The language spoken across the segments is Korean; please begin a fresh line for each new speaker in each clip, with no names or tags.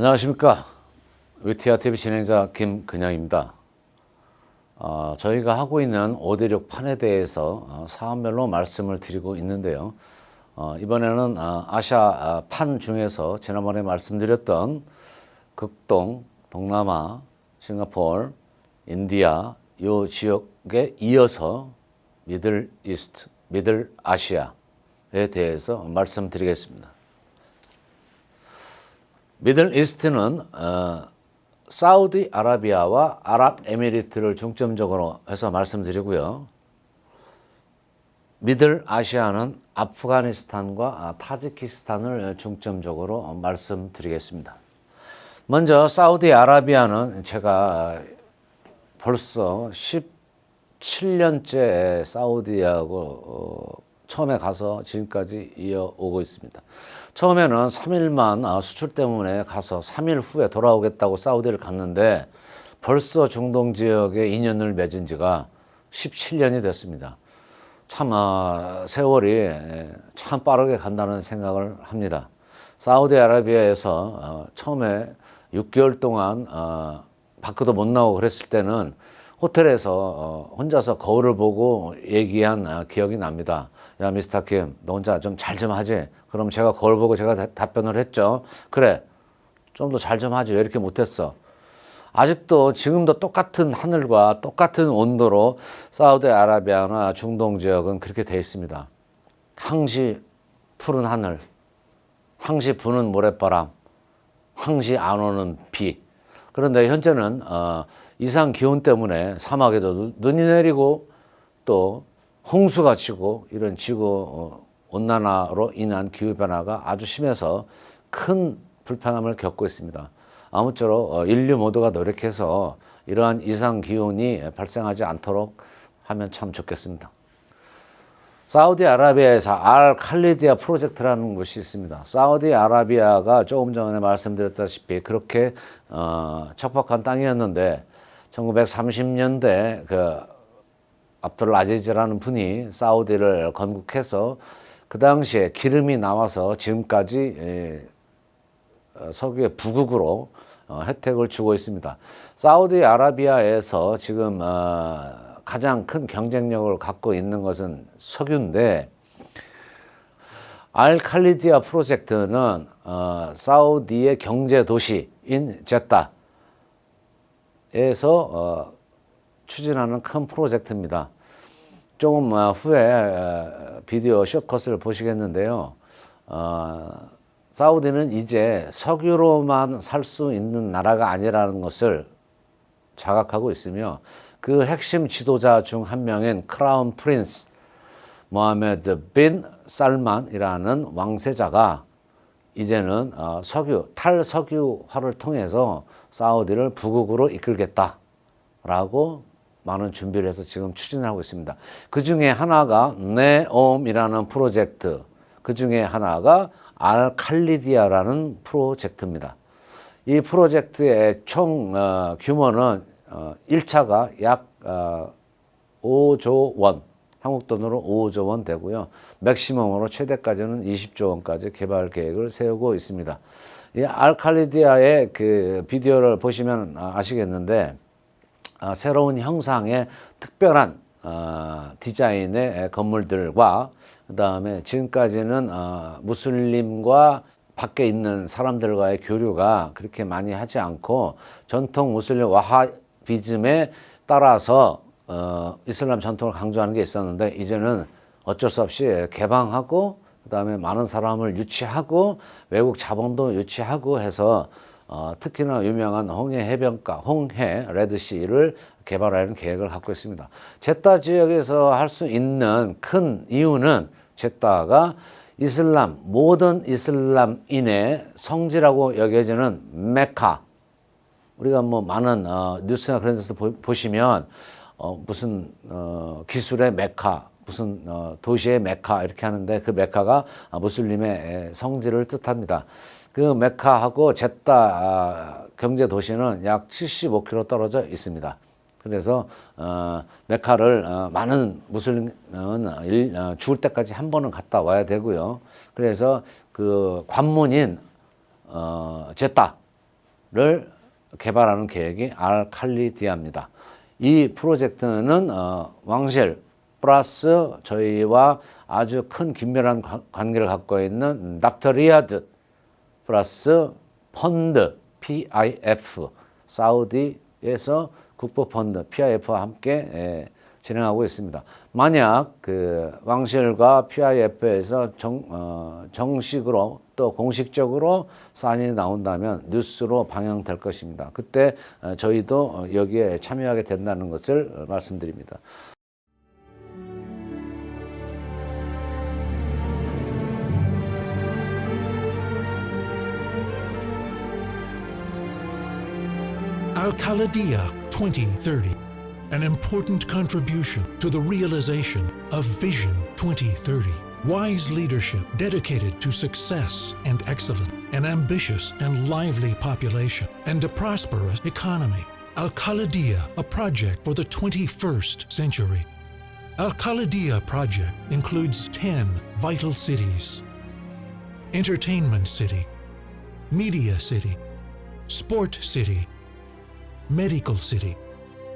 안녕하십니까. 위티아TV 진행자 김근영입니다. 저희가 하고 있는 5대6 판에 대해서 사안별로 말씀을 드리고 있는데요. 이번에는 아시아 판 중에서 지난번에 말씀드렸던 극동, 동남아, 싱가포르, 인디아 이 지역에 이어서 미들 이스트, 미들 아시아에 대해서 말씀드리겠습니다. 미들 이스트는 사우디아라비아와 아랍에미리트를 중점적으로 해서 말씀드리고요. 미들 아시아는 아프가니스탄과 타지키스탄을 중점적으로 말씀드리겠습니다. 먼저 사우디아라비아는 제가 벌써 17년째 사우디하고 처음에 가서 지금까지 이어오고 있습니다. 처음에는 3일만 수출 때문에 가서 3일 후에 돌아오겠다고 사우디를 갔는데 벌써 중동 지역에 인연을 맺은 지가 17년이 됐습니다. 참 세월이 참 빠르게 간다는 생각을 합니다. 사우디아라비아에서 처음에 6개월 동안 밖에도 못 나오고 그랬을 때는 호텔에서 혼자서 거울을 보고 얘기한 기억이 납니다. 야, 미스터 킴, 너 혼자 좀 잘 좀 하지? 그럼 제가 거울 보고 제가 답변을 했죠. 그래, 좀 더 잘 좀 하지. 왜 이렇게 못했어? 아직도 지금도 똑같은 하늘과 똑같은 온도로 사우디아라비아나 중동 지역은 그렇게 돼 있습니다. 항시 푸른 하늘, 항시 부는 모래바람, 항시 안 오는 비. 그런데 현재는 이상 기온 때문에 사막에도 눈이 내리고 또 홍수가 치고 이런 지구 온난화로 인한 기후변화가 아주 심해서 큰 불편함을 겪고 있습니다. 아무쪼록 인류 모두가 노력해서 이러한 이상 기온이 발생하지 않도록 하면 참 좋겠습니다. 사우디아라비아에서 알칼리디아 프로젝트라는 것이 있습니다. 사우디아라비아가 조금 전에 말씀드렸다시피 그렇게 척박한 땅이었는데 1930년대 압둘 아지즈라는 분이 사우디를 건국해서 그 당시에 기름이 나와서 지금까지 석유의 부국으로 혜택을 주고 있습니다. 사우디아라비아에서 지금 가장 큰 경쟁력을 갖고 있는 것은 석유인데 알칼리디아 프로젝트는 사우디의 경제 도시인 제타에서 추진하는 큰 프로젝트입니다. 조금 후에 비디오 쇼컷을 보시겠는데요. 사우디는 이제 석유로만 살 수 있는 나라가 아니라는 것을 자각하고 있으며 그 핵심 지도자 중 한 명인 크라운 프린스 모하메드 빈 살만이라는 왕세자가 이제는 탈석유화를 통해서 사우디를 부국으로 이끌겠다라고 많은 준비를 해서 지금 추진하고 있습니다. 그 중에 하나가 네옴이라는 프로젝트, 그 중에 하나가 알칼리디아라는 프로젝트입니다. 이 프로젝트의 총 규모는 1차가 약 5조 원, 한국 돈으로 5조 원 되고요. 맥시멈으로 최대까지는 20조 원까지 개발 계획을 세우고 있습니다. 이 알칼리디아의 그 비디오를 보시면 아시겠는데 새로운 형상의 특별한 디자인의 건물들과 그 다음에 지금까지는 무슬림과 밖에 있는 사람들과의 교류가 그렇게 많이 하지 않고 전통 무슬림 와하비즘에 따라서 이슬람 전통을 강조하는 게 있었는데 이제는 어쩔 수 없이 개방하고 그 다음에 많은 사람을 유치하고 외국 자본도 유치하고 해서 특히나 유명한 홍해 해변가, 홍해 레드시를 개발하는 계획을 갖고 있습니다. 제타 지역에서 할 수 있는 큰 이유는 제타가 모든 이슬람인의 성지라고 여겨지는 메카. 우리가 뭐 많은 뉴스나 그런 데서 보시면 무슨 기술의 메카, 무슨 도시의 메카 이렇게 하는데 그 메카가 무슬림의 성지를 뜻합니다. 그 메카하고 제타 경제 도시는 약 75km 떨어져 있습니다. 그래서 메카를 많은 무슬림은 죽을 때까지 한 번은 갔다 와야 되고요. 그래서 그 관문인 제타 개발하는 계획이 알칼리디아입니다. 이 프로젝트는 왕실 플러스 저희와 아주 큰 긴밀한 관계를 갖고 있는 닥터 리아드 플러스 펀드 PIF 사우디에서 국부펀드 PIF와 함께 진행하고 있습니다. 만약 그 왕실과 PIF에서 정식으로 또 공식적으로 사인이 나온다면 뉴스로 방영될 것입니다. 그때 저희도 여기에 참여하게 된다는 것을 말씀드립니다.
Al-Khalidia 2030, an important contribution to the realization of Vision 2030. Wise leadership dedicated to success and excellence, an ambitious and lively population, and a prosperous economy. Al-Khalidia, a project for the 21st century. Al-Khalidia project includes 10 vital cities: Entertainment City, Media City, Sport City, Medical City,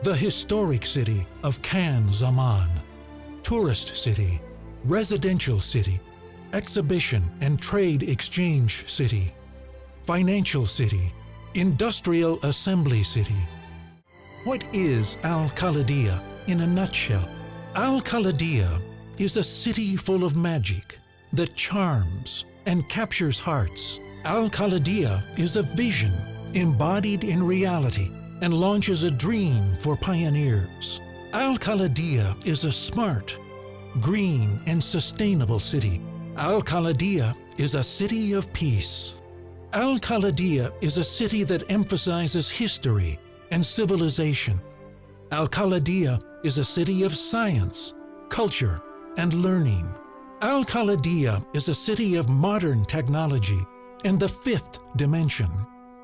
the historic city of Khan Zaman, Tourist City, Residential City, Exhibition and Trade Exchange City, Financial City, Industrial Assembly City. What is Al-Khalidia in a nutshell? Al-Khalidia is a city full of magic that charms and captures hearts. Al-Khalidia is a vision embodied in reality and launches a dream for pioneers. Al-Khalidia is a smart, green, and sustainable city. Al-Khalidia is a city of peace. Al-Khalidia is a city that emphasizes history and civilization. Al-Khalidia is a city of science, culture, and learning. Al-Khalidia is a city of modern technology and the fifth dimension.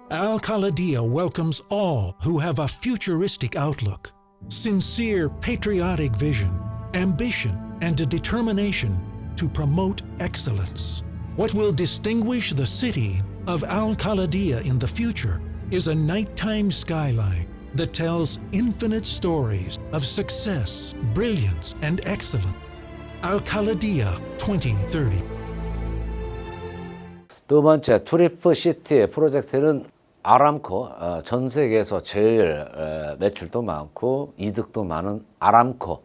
Al-Khalidia welcomes all who have a futuristic outlook, sincere patriotic vision, ambition, and a determination to promote excellence. What will distinguish the city of Al-Khalidia in the future is a nighttime skyline that tells infinite stories of success, brilliance, and excellence. Al-Khalidia 2030.
두 번째, 투리프 시티의 프로젝트는 아람코, 전 세계에서 제일 매출도 많고 이득도 많은 아람코,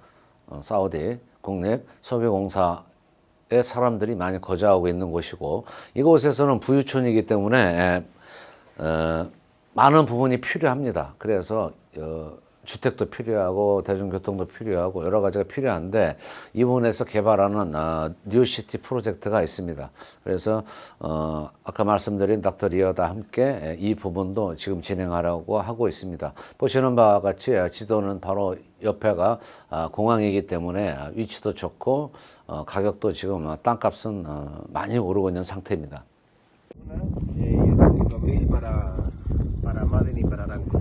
사우디 국립 석유공사의 사람들이 많이 거주하고 있는 곳이고, 이곳에서는 부유촌이기 때문에 많은 부분이 필요합니다. 그래서 주택도 필요하고 대중교통도 필요하고 여러 가지가 필요한데, 이 부분에서 개발하는 뉴시티 프로젝트가 있습니다. 그래서 아까 말씀드린 닥터 리어와 함께 이 부분도 지금 진행하려고 하고 있습니다. 보시는 바와 같이 지도는 바로 옆에가 공항이기 때문에 위치도 좋고 가격도 지금 땅값은 많이 오르고 있는 상태입니다.
para Maden y para Aramco.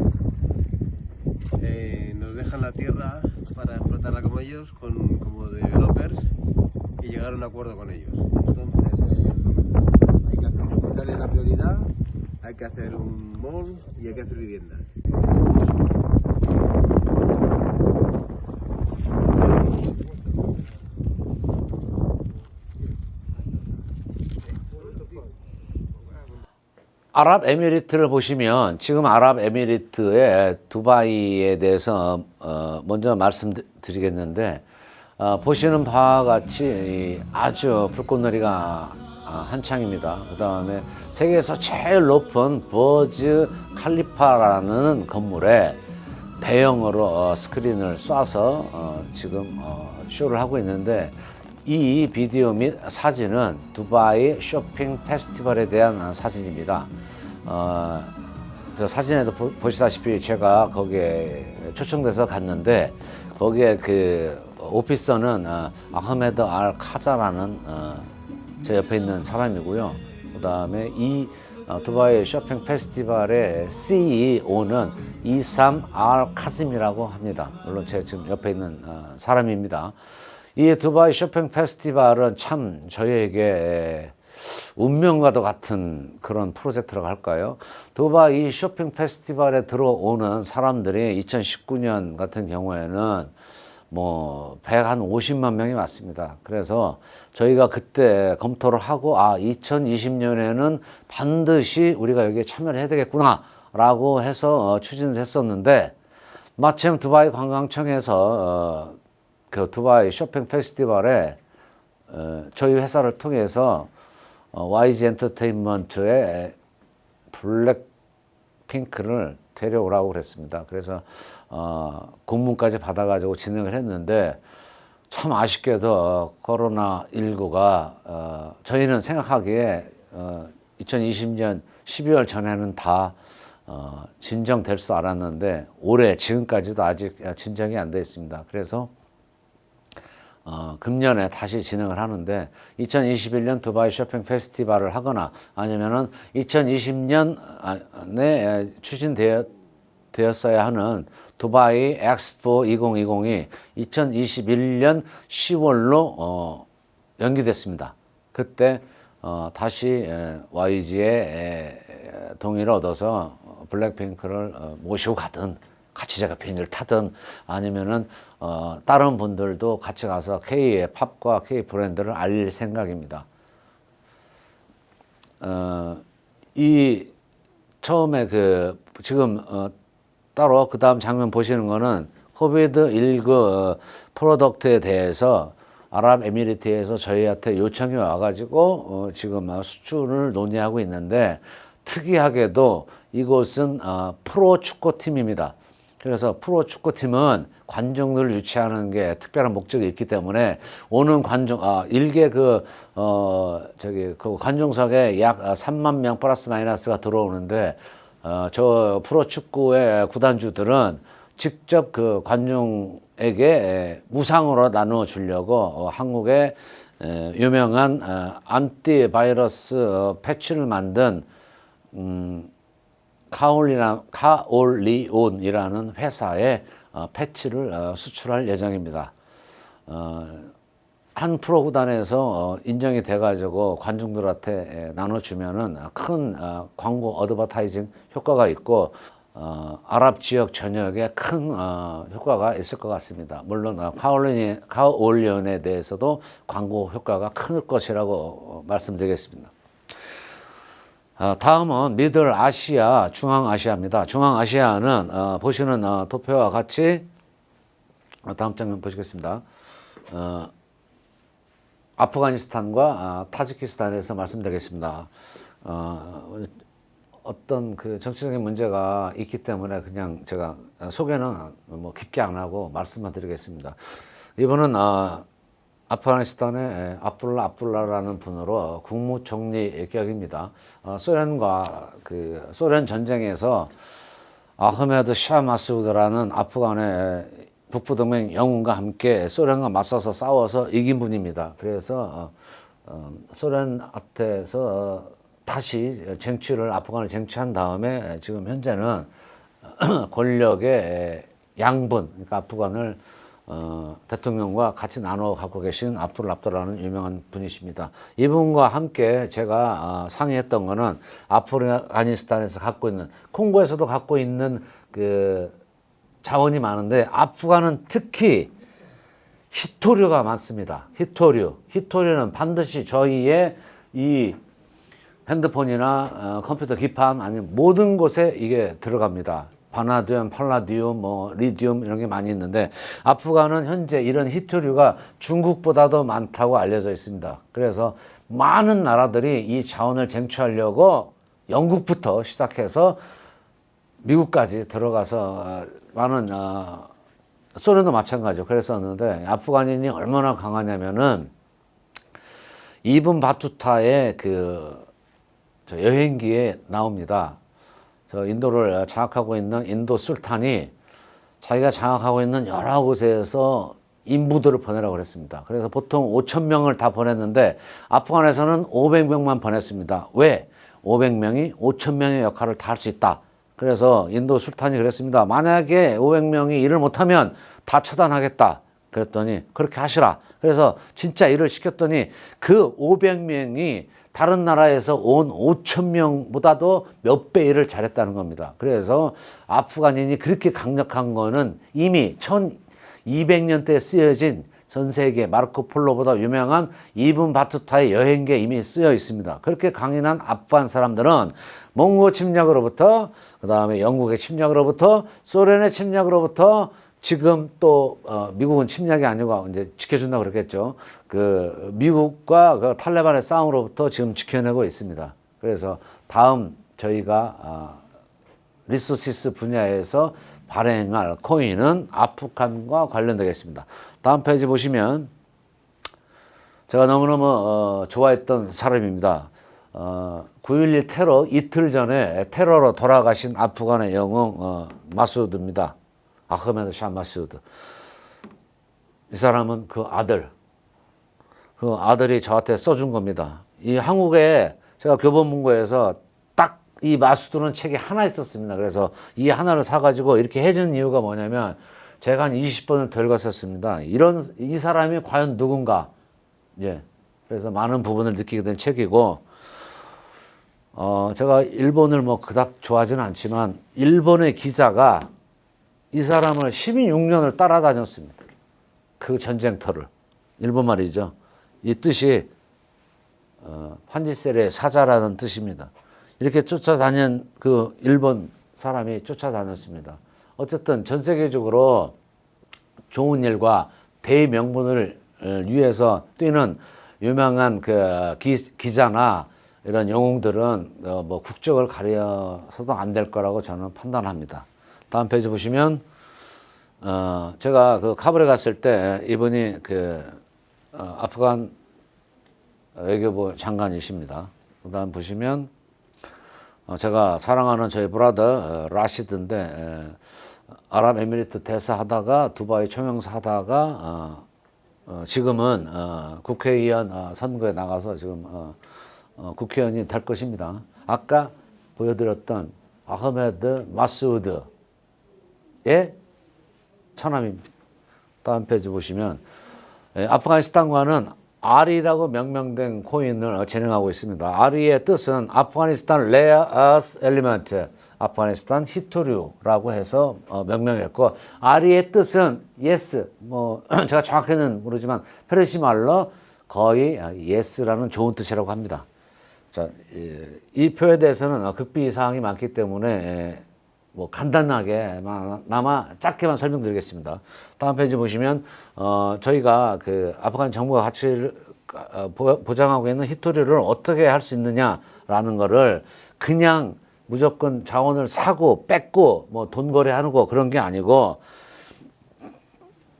Nos dejan la tierra para explotarla como ellos, como developers, y llegar a un acuerdo con ellos. Entonces hay que hacer un hospital en la prioridad, hay que hacer un mall y hay que hacer viviendas.
아랍에미리트를 보시면 지금 아랍에미리트의 두바이에 대해서 먼저 말씀드리겠는데, 보시는 바와 같이 아주 불꽃놀이가 한창입니다. 그 다음에 세계에서 제일 높은 버즈 칼리파라는 건물에 대형으로 스크린을 쏴서 지금 쇼를 하고 있는데, 이 비디오 및 사진은 두바이 쇼핑 페스티벌에 대한 사진입니다. 저 사진에도 보시다시피 제가 거기에 초청돼서 갔는데, 거기에 그 오피서는 아흐메드 알 카자라는 제 옆에 있는 사람이고요. 그 다음에 이 두바이 쇼핑 페스티벌의 CEO는 이삼 알 카즘이라고 합니다. 물론 제 지금 옆에 있는 사람입니다. 이 두바이 쇼핑 페스티벌은 참 저희에게 운명과도 같은 그런 프로젝트라고 할까요? 두바이 쇼핑 페스티벌에 들어오는 사람들이 2019년 같은 경우에는 뭐 150만 명이 왔습니다. 그래서 저희가 그때 검토를 하고 2020년에는 반드시 우리가 여기에 참여를 해야 되겠구나 라고 해서 추진을 했었는데, 마침 두바이 관광청에서 그 두바이 쇼핑 페스티벌에 저희 회사를 통해서 YG 엔터테인먼트의 블랙핑크를 데려오라고 그랬습니다. 그래서 공문까지 받아가지고 진행을 했는데, 참 아쉽게도 코로나19가 저희는 생각하기에 2020년 12월 전에는 다 진정될 줄 알았는데 올해 지금까지도 아직 진정이 안 돼 있습니다. 그래서 금년에 다시 진행을 하는데, 2021년 두바이 쇼핑 페스티벌을 하거나 아니면은 2020년에 추진되었어야 하는 두바이 엑스포 2020이 2021년 10월로 연기됐습니다. 그때 다시 YG의 동의를 얻어서 블랙핑크를 모시고 가든, 같이 제가 비행기를 타든, 아니면은 다른 분들도 같이 가서 K의 팝과 K 브랜드를 알릴 생각입니다. 이 처음에 지금 따로 그 다음 장면 보시는 거는 코비드19 프로덕트에 대해서 아랍에미리트에서 저희한테 요청이 와가지고 지금 수출을 논의하고 있는데, 특이하게도 이곳은 프로 축구팀입니다. 그래서 프로 축구팀은 관중들을 유치하는 게 특별한 목적이 있기 때문에 오는 관중, 일개 그 관중석에 약 3만 명 플러스 마이너스가 들어오는데, 저 프로 축구의 구단주들은 직접 그 관중에게 무상으로 나누어 주려고 한국의 유명한 안티바이러스 패치를 만든 카올리온이라는 회사에 패치를 수출할 예정입니다. 한 프로 구단에서 인정이 돼가지고 관중들한테 나눠주면은 큰 광고 어드버타이징 효과가 있고, 아랍 지역 전역에 큰 효과가 있을 것 같습니다. 물론 카올리온에 대해서도 광고 효과가 클 것이라고 말씀드리겠습니다. 다음은 미들 아시아, 중앙아시아입니다. 중앙아시아는 보시는 도표와 같이 다음 장면 보시겠습니다. 아프가니스탄과 타지키스탄에서 말씀드리겠습니다. 어떤 그 정치적인 문제가 있기 때문에 그냥 제가 소개는 뭐 깊게 안 하고 말씀만 드리겠습니다. 이분은 아프가니스탄의 압둘라라는 분으로 국무총리 격입니다. 소련과 소련 전쟁에서 아흐메드 샤 마수드라는 아프간의 북부동맹 영웅과 함께 소련과 맞서서 싸워서 이긴 분입니다. 그래서 소련한테서 다시 아프간을 쟁취한 다음에 지금 현재는 권력의 양분, 그러니까 아프간을 대통령과 같이 나눠 갖고 계신 압둘라라는 유명한 분이십니다. 이분과 함께 제가 상의했던 거는 아프가니스탄에서 갖고 있는, 콩고에서도 갖고 있는 그 자원이 많은데 아프간은 특히 히토류가 많습니다. 히토류는 반드시 저희의 이 핸드폰이나 컴퓨터 기판 아니면 모든 곳에 이게 들어갑니다. 바나디움, 팔라디움, 리디움 이런 게 많이 있는데, 아프간은 현재 이런 히토류가 중국보다도 많다고 알려져 있습니다. 그래서 많은 나라들이 이 자원을 쟁취하려고 영국부터 시작해서 미국까지 들어가서 많은 소련도 마찬가지로 그랬었는데, 아프간인이 얼마나 강하냐면은 이븐 바투타의 저 여행기에 나옵니다. 저 인도를 장악하고 있는 인도 술탄이 자기가 장악하고 있는 여러 곳에서 인부들을 보내라고 그랬습니다. 그래서 보통 5,000명을 다 보냈는데 아프간에서는 500명만 보냈습니다. 왜? 500명이 5,000명의 역할을 다 할 수 있다. 그래서 인도 술탄이 그랬습니다. 만약에 500명이 일을 못하면 다 처단하겠다. 그랬더니 그렇게 하시라. 그래서 진짜 일을 시켰더니 그 500명이 다른 나라에서 온 5,000명보다도 몇 배 일을 잘했다는 겁니다. 그래서 아프간인이 그렇게 강력한 거는 이미 1200년대에 쓰여진 전 세계 마르코 폴로보다 유명한 이븐 바투타의 여행기에 이미 쓰여 있습니다. 그렇게 강인한 아프간 사람들은 몽고 침략으로부터, 그 다음에 영국의 침략으로부터, 소련의 침략으로부터, 지금 또 미국은 침략이 아니고 이제 지켜준다 그랬겠죠. 그 미국과 그 탈레반의 싸움으로부터 지금 지켜내고 있습니다. 그래서 다음 저희가 리소시스 분야에서 발행할 코인은 아프간과 관련되겠습니다. 다음 페이지 보시면 제가 너무너무 좋아했던 사람입니다. 9.11 테러 이틀 전에 테러로 돌아가신 아프간의 영웅 마수드입니다. 아흐메드 샤 마수드. 이 사람은 그 아들이 저한테 써준 겁니다. 이 한국에 제가 교보문고에서 딱 이 마수드는 책이 하나 있었습니다. 그래서 이 하나를 사가지고 이렇게 해준 이유가 뭐냐면 제가 한 20번을 더 읽었었습니다. 이 사람이 과연 누군가. 예. 그래서 많은 부분을 느끼게 된 책이고, 제가 일본을 뭐 그닥 좋아하지는 않지만, 일본의 기자가 이 사람을 16년을 따라다녔습니다. 그 전쟁터를. 일본 말이죠. 이 뜻이, 환지세리의 사자라는 뜻입니다. 이렇게 쫓아다닌 그 일본 사람이 쫓아다녔습니다. 어쨌든 전 세계적으로 좋은 일과 대명분을 위해서 뛰는 유명한 그 기자나 이런 영웅들은 뭐 국적을 가려서도 안 될 거라고 저는 판단합니다. 다음 페이지 보시면 제가 그 카불에 갔을 때 이분이 그 아프간 외교부 장관이십니다. 그다음 보시면 제가 사랑하는 저희 브라더 라시드인데 아랍에미리트 대사 하다가 두바이 총영사 하다가 지금은 국회의원 선거에 나가서 지금 국회의원이 될 것입니다. 아까 보여드렸던 아흐메드 마수드의 처남입니다. 다음 페이지 보시면 아프가니스탄과는 아리라고 명명된 코인을 진행하고 있습니다. 아리의 뜻은 아프가니스탄 레어 어스 엘리먼트, 아프가니스탄 히토류라고 해서 명명했고, 아리의 뜻은 yes, 뭐 제가 정확히는 모르지만 페르시 말로 거의 yes라는 좋은 뜻이라고 합니다. 자, 이 표에 대해서는 극비 사항이 많기 때문에 뭐 간단하게나마 짧게만 설명드리겠습니다. 다음 페이지 보시면 저희가 그 아프간 정부가 가치를 보장하고 있는 히토리를 어떻게 할 수 있느냐라는 거를 그냥 무조건 자원을 사고 뺏고 뭐 돈 거래하는 거 그런 게 아니고,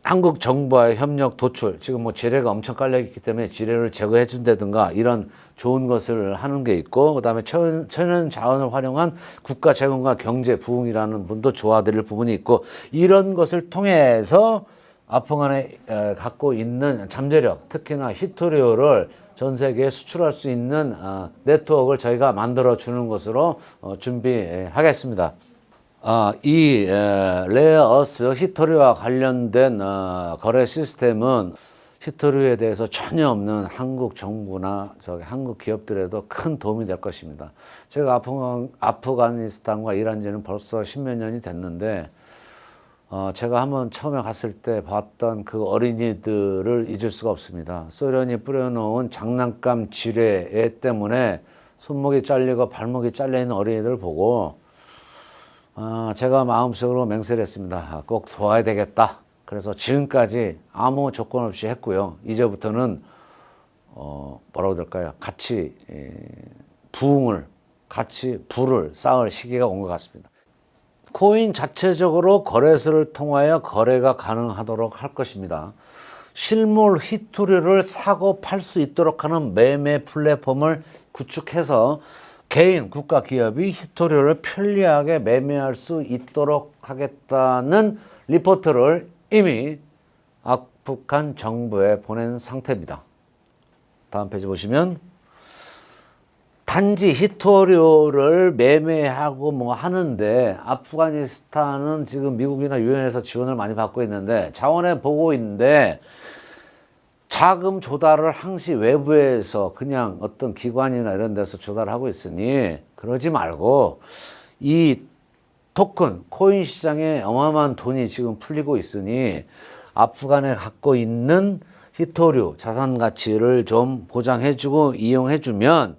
한국 정부와의 협력 도출, 지금 뭐 지뢰가 엄청 깔려 있기 때문에 지뢰를 제거해 준다든가 이런 좋은 것을 하는 게 있고, 그다음에 천연 자원을 활용한 국가 재건과 경제 부흥이라는 분도 도와드릴 부분이 있고, 이런 것을 통해서 아프간에 갖고 있는 잠재력, 특히나 히토리오를 전 세계에 수출할 수 있는 네트워크를 저희가 만들어 주는 것으로 준비하겠습니다. 이 레어어스 히토리와 관련된 거래 시스템은 히토리에 대해서 전혀 없는 한국 정부나 한국 기업들에도 큰 도움이 될 것입니다. 제가 아프가니스탄과 일한 지는 벌써 십몇 년이 됐는데, 제가 한번 처음에 갔을 때 봤던 그 어린이들을 잊을 수가 없습니다. 소련이 뿌려놓은 장난감 지뢰 때문에 손목이 잘리고 발목이 잘려있는 어린이들을 보고 제가 마음속으로 맹세를 했습니다. 꼭 도와야 되겠다. 그래서 지금까지 아무 조건 없이 했고요. 이제부터는 뭐라고 될까요? 같이 부를 쌓을 시기가 온 것 같습니다. 코인 자체적으로 거래소를 통하여 거래가 가능하도록 할 것입니다. 실물 히토리를 사고 팔 수 있도록 하는 매매 플랫폼을 구축해서 개인, 국가, 기업이 히토리를 편리하게 매매할 수 있도록 하겠다는 리포트를 이미 아프간 정부에 보낸 상태입니다. 다음 페이지 보시면 단지 히토리를 매매하고 뭐 하는데, 아프가니스탄은 지금 미국이나 유엔에서 지원을 많이 받고 있는데 자원해 보고 있는데, 자금 조달을 항시 외부에서 그냥 어떤 기관이나 이런 데서 조달하고 있으니 그러지 말고 이 토큰, 코인 시장에 어마어마한 돈이 지금 풀리고 있으니 아프간에 갖고 있는 히토류 자산 가치를 좀 보장해주고 이용해주면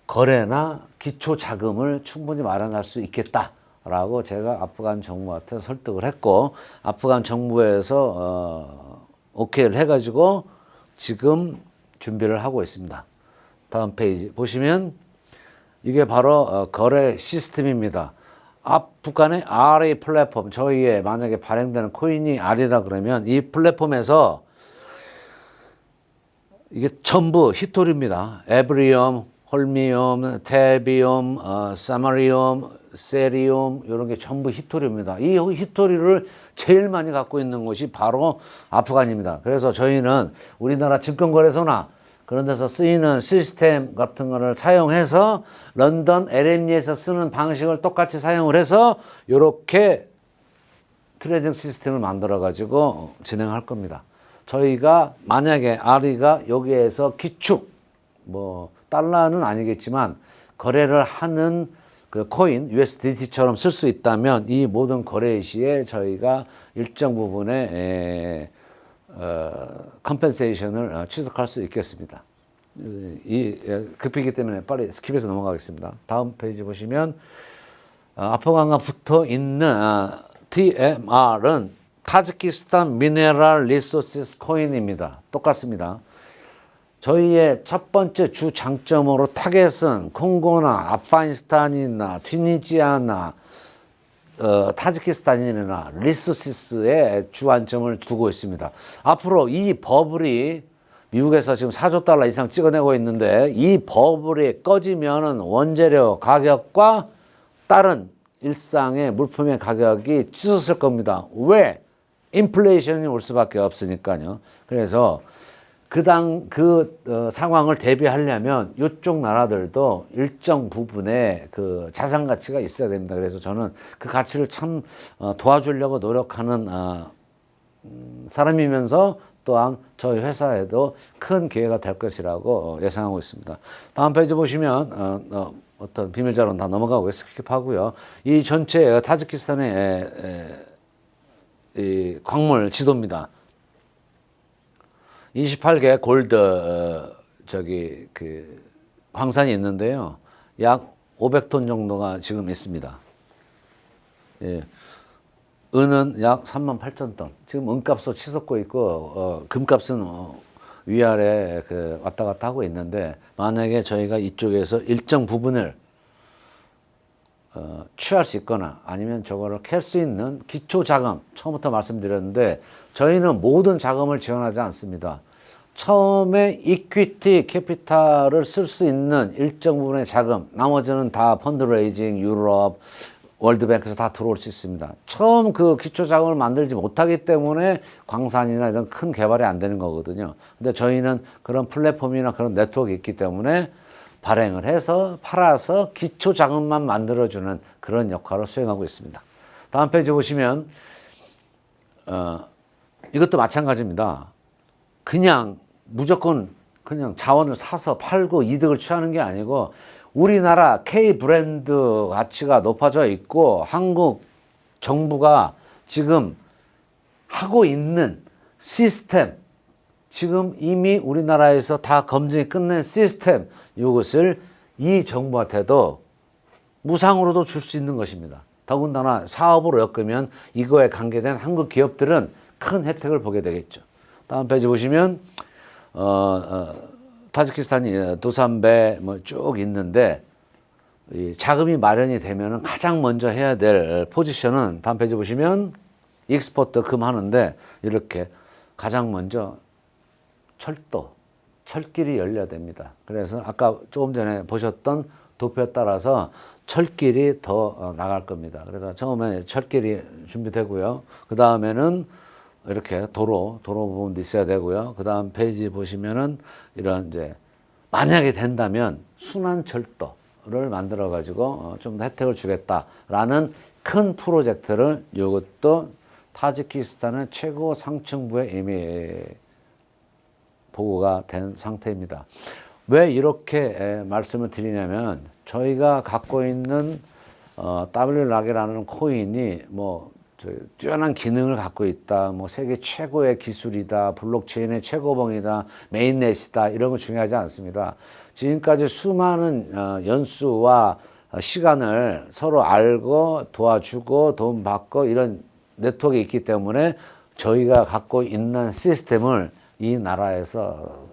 거래나 기초 자금을 충분히 마련할 수 있겠다라고 제가 아프간 정부한테 설득을 했고, 아프간 정부에서 오케이를 해가지고 지금 준비를 하고 있습니다. 다음 페이지 보시면 이게 바로 거래 시스템입니다. 아프간의 RA 플랫폼, 저희의 만약에 발행되는 코인이 R이라 그러면 이 플랫폼에서 이게 전부 히토리입니다. 에브리움, 홀미움, 테비움, 사마리움, 세리움 이런 게 전부 히토리입니다. 이 히토리를 제일 많이 갖고 있는 곳이 바로 아프간입니다. 그래서 저희는 우리나라 증권거래소나 그런 데서 쓰이는 시스템 같은 거를 사용해서 런던 LME에서 쓰는 방식을 똑같이 사용을 해서 이렇게 트레이딩 시스템을 만들어 가지고 진행할 겁니다. 저희가 만약에 RE가 여기에서 기축, 뭐 달러는 아니겠지만 거래를 하는 그 코인 USDT처럼 쓸 수 있다면 이 모든 거래 시에 저희가 일정 부분의 컴펜세이션을 취득할 수 있겠습니다. 급이기 때문에 빨리 스킵해서 넘어가겠습니다. 다음 페이지 보시면 아프간과 붙어 있는 TMR은 타지키스탄 미네랄 리소시스 코인입니다. 똑같습니다. 저희의 첫 번째 주 장점으로 타겟은 콩고나 아프가니스탄이나 튀니지아나 타지키스탄이나 리소시스에 주안점을 두고 있습니다. 앞으로 이 버블이 미국에서 지금 4조 달러 이상 찍어내고 있는데 이 버블이 꺼지면은 원재료 가격과 다른 일상의 물품의 가격이 치솟을 겁니다. 왜? 인플레이션이 올 수밖에 없으니까요. 그래서 상황을 대비하려면 이쪽 나라들도 일정 부분의 그 자산 가치가 있어야 됩니다. 그래서 저는 그 가치를 참 도와주려고 노력하는 사람이면서 또한 저희 회사에도 큰 기회가 될 것이라고 예상하고 있습니다. 다음 페이지 보시면 어떤 비밀 자료는 다 넘어가고 스킵하고요. 이 전체 타지키스탄의 이 광물 지도입니다. 28개 골드 광산이 있는데요. 약 500톤 정도가 지금 있습니다. 예. 은은 약 38,000톤. 지금 은값도 치솟고 있고 금값은 위아래 왔다 갔다 하고 있는데, 만약에 저희가 이쪽에서 일정 부분을 취할 수 있거나 아니면 저거를 캘 수 있는 기초 자금, 처음부터 말씀드렸는데 저희는 모든 자금을 지원하지 않습니다. 처음에 이퀴티 캐피탈을 쓸 수 있는 일정 부분의 자금, 나머지는 다 펀드레이징, 유럽, 월드뱅크에서 다 들어올 수 있습니다. 처음 그 기초 자금을 만들지 못하기 때문에 광산이나 이런 큰 개발이 안 되는 거거든요. 근데 저희는 그런 플랫폼이나 그런 네트워크가 있기 때문에 발행을 해서 팔아서 기초 자금만 만들어주는 그런 역할을 수행하고 있습니다. 다음 페이지 보시면 이것도 마찬가지입니다. 그냥 무조건 그냥 자원을 사서 팔고 이득을 취하는 게 아니고, 우리나라 K 브랜드 가치가 높아져 있고 한국 정부가 지금 하고 있는 시스템, 지금 이미 우리나라에서 다 검증이 끝낸 시스템, 이것을 이 정부한테도 무상으로도 줄 수 있는 것입니다. 더군다나 사업으로 엮으면 이거에 관계된 한국 기업들은 큰 혜택을 보게 되겠죠. 다음 페이지 보시면 타지키스탄이 두산베 뭐 쭉 있는데, 이 자금이 마련이 되면은 가장 먼저 해야 될 포지션은 다음 페이지 보시면 익스포트 금 하는데, 이렇게 가장 먼저 철길이 열려야 됩니다. 그래서 아까 조금 전에 보셨던 도표에 따라서 철길이 더 나갈 겁니다. 그래서 처음에 철길이 준비되고요. 그 다음에는 이렇게 도로 부분도 있어야 되고요. 그 다음 페이지 보시면은 이런 이제 만약에 된다면 순환철도를 만들어 가지고 좀 더 혜택을 주겠다라는 큰 프로젝트를, 이것도 타지키스탄의 최고 상층부에 이미 보고가 된 상태입니다. 왜 이렇게 말씀을 드리냐면 저희가 갖고 있는 W락이라는 코인이 뭐 뛰어난 기능을 갖고 있다, 뭐 세계 최고의 기술이다, 블록체인의 최고봉이다, 메인넷이다 이런 거 중요하지 않습니다. 지금까지 수많은 연수와 시간을 서로 알고 도와주고 돈 받고 이런 네트워크가 있기 때문에 저희가 갖고 있는 시스템을 이 나라에서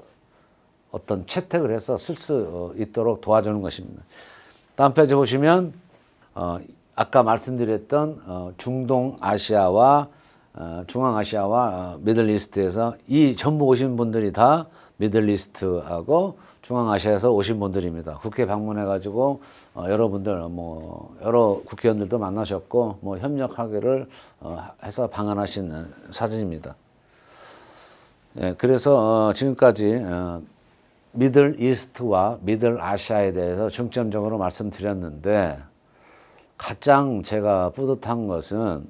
어떤 채택을 해서 쓸 수 있도록 도와주는 것입니다. 다음 페이지 보시면 아까 말씀드렸던 중동아시아와 중앙아시아와 미들리스트에서 이 전부 오신 분들이 다 미들리스트하고 중앙아시아에서 오신 분들입니다. 국회 방문해가지고 여러분들 뭐 여러 국회의원들도 만나셨고 뭐 협력하기를 해서 방한하신 사진입니다. 예, 그래서 지금까지 미들 이스트와 미들 아시아에 대해서 중점적으로 말씀드렸는데 가장 제가 뿌듯한 것은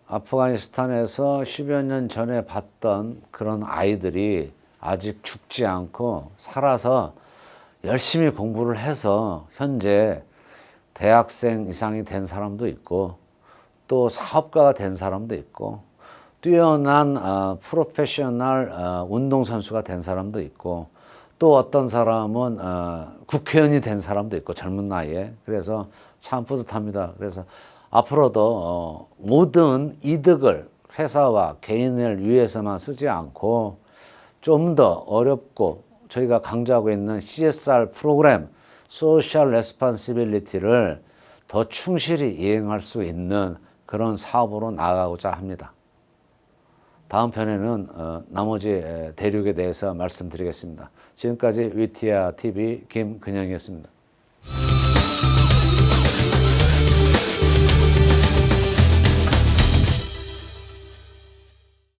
아프가니스탄에서 10여 년 전에 봤던 그런 아이들이 아직 죽지 않고 살아서 열심히 공부를 해서 현재 대학생 이상이 된 사람도 있고 또 사업가가 된 사람도 있고 뛰어난 프로페셔널 운동선수가 된 사람도 있고 또 어떤 사람은 국회의원이 된 사람도 있고 젊은 나이에. 그래서 참 뿌듯합니다. 그래서 앞으로도 모든 이득을 회사와 개인을 위해서만 쓰지 않고 좀 더 어렵고 저희가 강조하고 있는 CSR 프로그램, 소셜 레스폰시빌리티를 더 충실히 이행할 수 있는 그런 사업으로 나아가고자 합니다. 다음 편에는 나머지 대륙에 대해서 말씀드리겠습니다. 지금까지 위티아 TV 김근영이었습니다.